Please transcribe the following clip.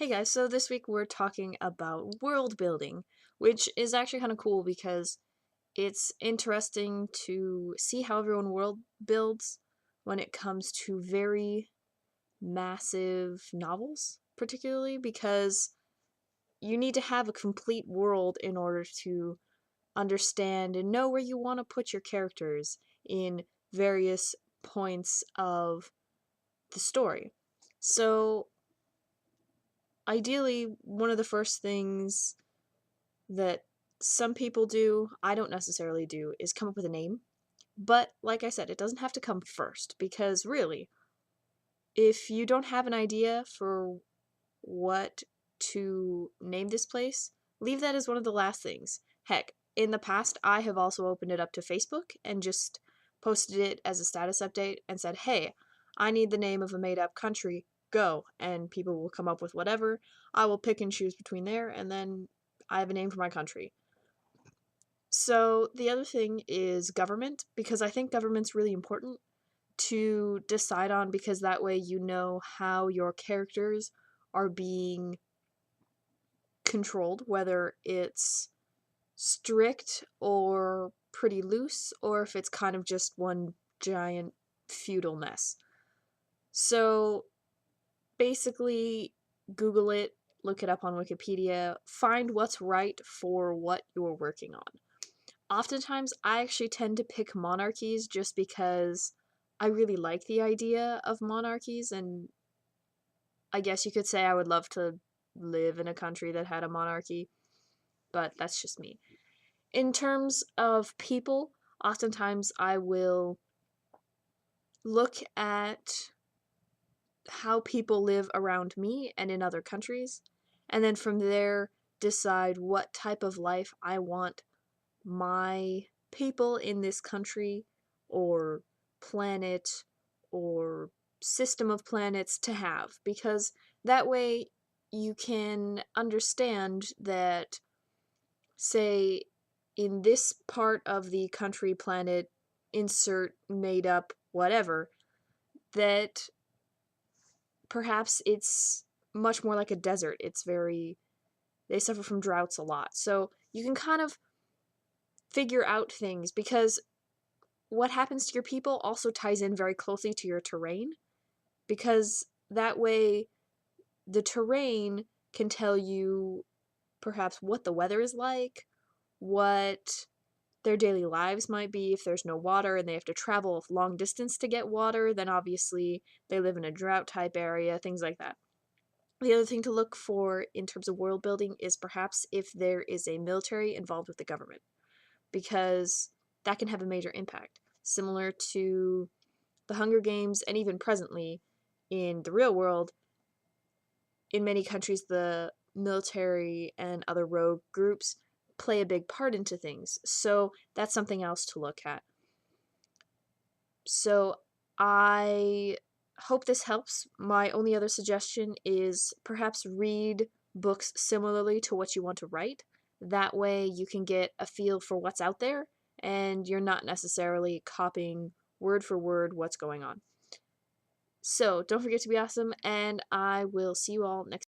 Hey guys, so this week we're talking about world building, which is actually kind of cool because it's interesting to see how everyone world builds when it comes to very massive novels, particularly because you need to have a complete world in order to understand and know where you want to put your characters in various points of the story. So, ideally, one of the first things that some people do, I don't necessarily do, is come up with a name. But like I said, it doesn't have to come first because really, if you don't have an idea for what to name this place, leave that as one of the last things. Heck, in the past, I have also opened it up to Facebook and just posted it as a status update and said, hey, I need the name of a made up country, go. And people will come up with whatever. I will pick and choose between there, and then I have a name for my country. So the other thing is government, because I think government's really important to decide on because that way you know how your characters are being controlled, whether it's strict or pretty loose, or if it's kind of just one giant feudal mess. So basically, Google it, look it up on Wikipedia, find what's right for what you're working on. Oftentimes, I actually tend to pick monarchies just because I really like the idea of monarchies, and I guess you could say I would love to live in a country that had a monarchy, but that's just me. In terms of people, oftentimes I will look at how people live around me and in other countries, and then from there decide what type of life I want my people in this country or planet or system of planets to have, because that way you can understand that, say, in this part of the country, planet, insert made up whatever, that perhaps it's much more like a desert. It's very, they suffer from droughts a lot. So you can kind of figure out things because what happens to your people also ties in very closely to your terrain, because that way the terrain can tell you perhaps what the weather is like, what their daily lives might be. If there's no water and they have to travel a long distance to get water, then obviously they live in a drought type area, things like that. The other thing to look for in terms of world building is perhaps if there is a military involved with the government, because that can have a major impact. Similar to the Hunger Games, and even presently in the real world, in many countries, the military and other rogue groups play a big part into things. So that's something else to look at. So I hope this helps. My only other suggestion is perhaps read books similarly to what you want to write. That way you can get a feel for what's out there and you're not necessarily copying word for word what's going on. So don't forget to be awesome, and I will see you all next